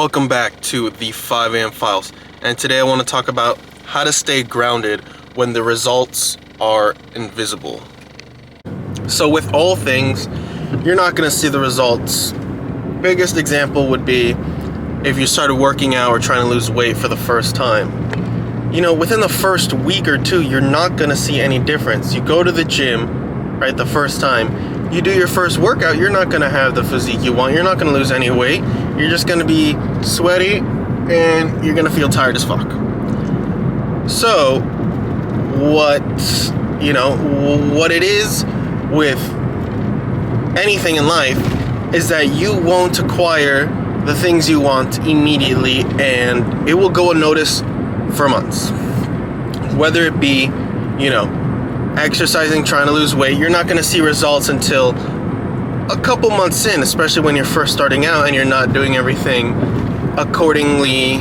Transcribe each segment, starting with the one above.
Welcome back to the 5 a.m. Files, and today I want to talk about how to stay grounded when the results are invisible. So with all things, you're not going to see the results. Biggest example would be if you started working out or trying to lose weight for the first time. Within the first week or two, you're not going to see any difference. You go to the gym, right, the first time, you do your first workout, you're not going to have the physique you want. You're not going to lose any weight. You're just going to be sweaty and you're going to feel tired as fuck. So what it is with anything in life is that you won't acquire the things you want immediately, and it will go unnoticed for months. Whether it be, exercising, trying to lose weight, you're not going to see results until a couple months in, especially when you're first starting out and you're not doing everything accordingly,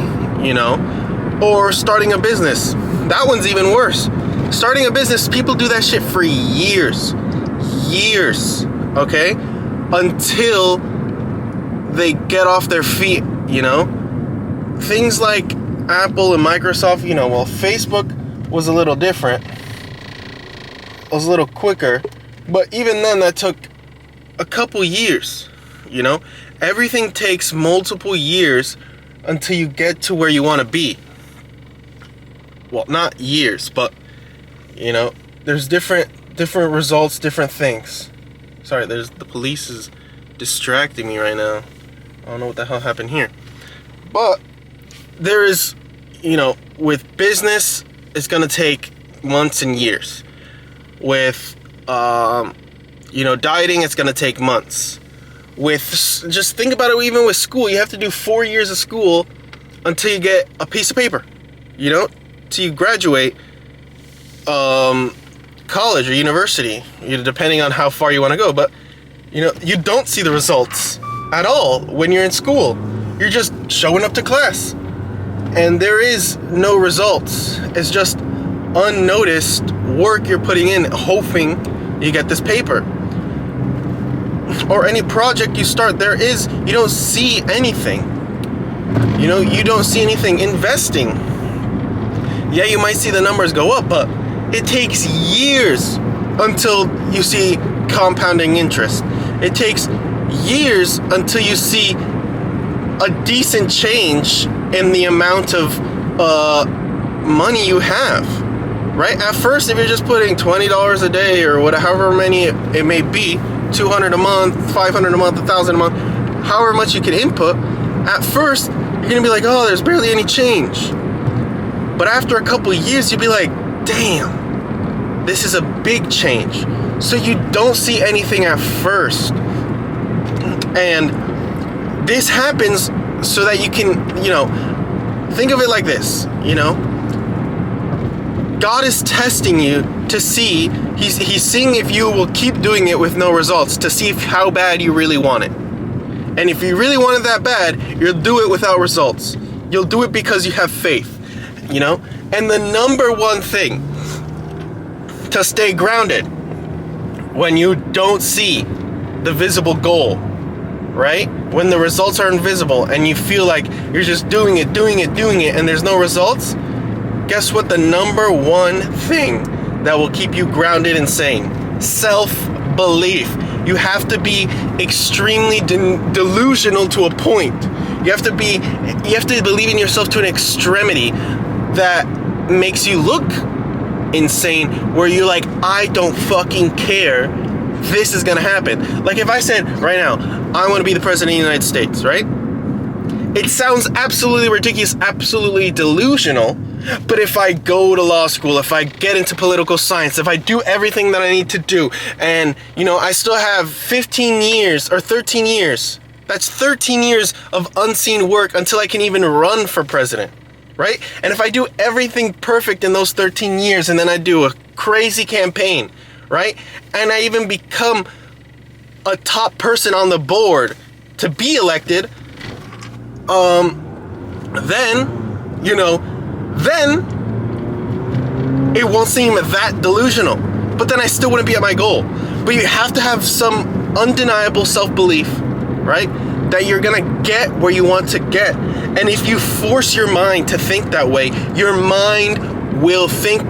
or starting a business. That one's even worse. Starting a business, people do that shit for years, okay? Until they get off their feet, Things like Apple and Microsoft, Facebook was a little different. It was a little quicker, but even then that took a couple years, Everything takes multiple years until you get to where you want to be. Well, not years, but, there's different results, different things. Sorry, the police is distracting me right now. I don't know what the hell happened here. But there is, with business, it's going to take months and years. With, dieting, it's going to take months. Just think about it, even with school. You have to do 4 years of school until you get a piece of paper, till you graduate college or university, depending on how far you want to go. But, you don't see the results at all when you're in school. You're just showing up to class. And there is no results. It's just unnoticed work you're putting in, hoping you get this paper. Or any project you start, you don't see anything. You don't see anything. Investing, yeah, you might see the numbers go up, but it takes years until you see compounding interest. It takes years until you see a decent change in the amount of money you have, right? At first, if you're just putting $20 a day or however many it may be, $200 a month, $500 a month, $1,000 a month, however much you can input, at first, you're gonna be like, oh, there's barely any change. But after a couple of years, you'll be like, damn, this is a big change. So you don't see anything at first. And this happens so that you can, think of it like this, God is testing you to see, he's seeing if you will keep doing it with no results, to see how bad you really want it. And if you really want it that bad, you'll do it without results. You'll do it because you have faith, And the number one thing to stay grounded when you don't see the visible goal, right? When the results are invisible and you feel like you're just doing it, and there's no results, guess what? The number one thing that will keep you grounded and sane: self-belief. You have to be extremely delusional to a point. You have to believe in yourself to an extremity that makes you look insane, where you're like, I don't fucking care. This is gonna happen. Like if I said right now, I want to be the president of the United States, right? It sounds absolutely ridiculous, absolutely delusional. But if I go to law school, if I get into political science, if I do everything that I need to do, and, I still have 15 years or 13 years, that's 13 years of unseen work until I can even run for president, right? And if I do everything perfect in those 13 years, and then I do a crazy campaign, right? And I even become a top person on the board to be elected, then it won't seem that delusional. But then I still wouldn't be at my goal. But you have to have some undeniable self-belief, right? That you're gonna get where you want to get. And if you force your mind to think that way, your mind will think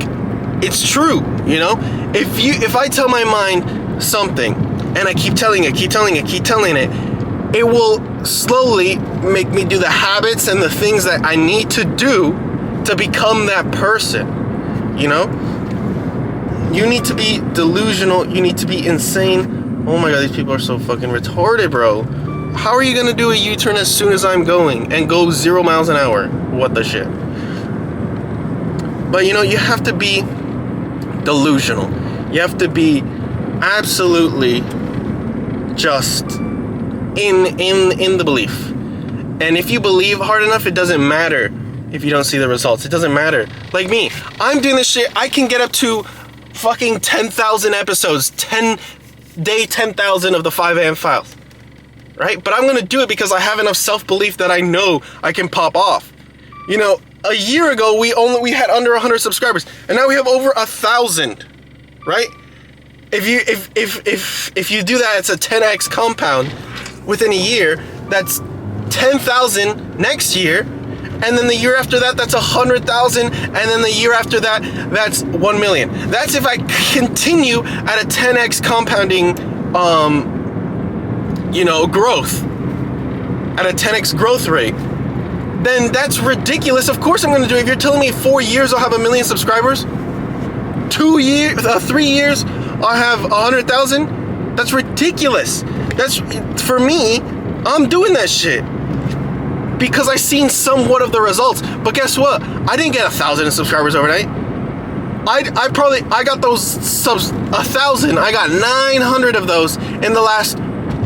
it's true, you know? If I tell my mind something and I keep telling it, it will slowly make me do the habits and the things that I need to do to become that person, you know? You need to be delusional. You need to be insane. Oh my God, these people are so fucking retarded, bro. How are you gonna do a U-turn as soon as I'm going and go 0 miles an hour? What the shit? But you know, you have to be delusional. You have to be absolutely just in the belief. And if you believe hard enough, it doesn't matter if you don't see the results. It doesn't matter. Like me, I'm doing this shit. I can get up to fucking 10,000 episodes, 10,000 of the 5 a.m. files. Right? But I'm gonna do it because I have enough self-belief that I know I can pop off. You know, a year ago we had under 100 subscribers, and now we have over 1,000. Right? If you do that, it's a 10x compound within a year. That's 10,000 next year, and then the year after that, that's 100,000, and then the year after that, that's 1 million. That's if I continue at a 10x compounding growth, at a 10x growth rate. Then that's ridiculous. Of course I'm going to do it. If you're telling me 4 years I'll have 1 million subscribers, 3 years I'll have 100,000, that's ridiculous. That's, for me, I'm doing that shit because I seen somewhat of the results. But guess what? I didn't get 1,000 subscribers overnight. I got those subs 1,000. I got 900 of those in the last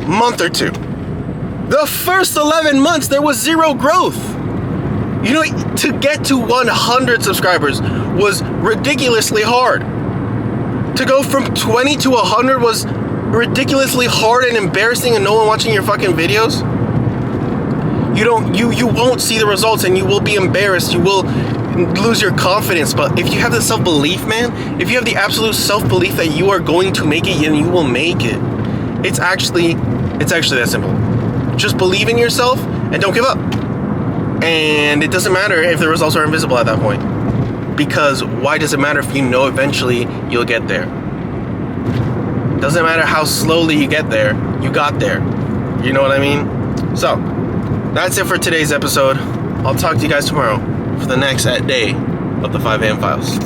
month or two. The first 11 months there was zero growth. You know, to get to 100 subscribers was ridiculously hard. To go from 20 to 100 was ridiculously hard and embarrassing, and no one watching your fucking videos. You won't see the results, and you will be embarrassed. You will lose your confidence. But if you have the self-belief, man, if you have the absolute self-belief that you are going to make it, and you will make it, it's actually that simple. Just believe in yourself and don't give up. And it doesn't matter if the results are invisible at that point, because why does it matter if you know eventually you'll get there? It doesn't matter how slowly you get there, you got there. You know what I mean? So that's it for today's episode. I'll talk to you guys tomorrow for the next day of the 5 a.m. files.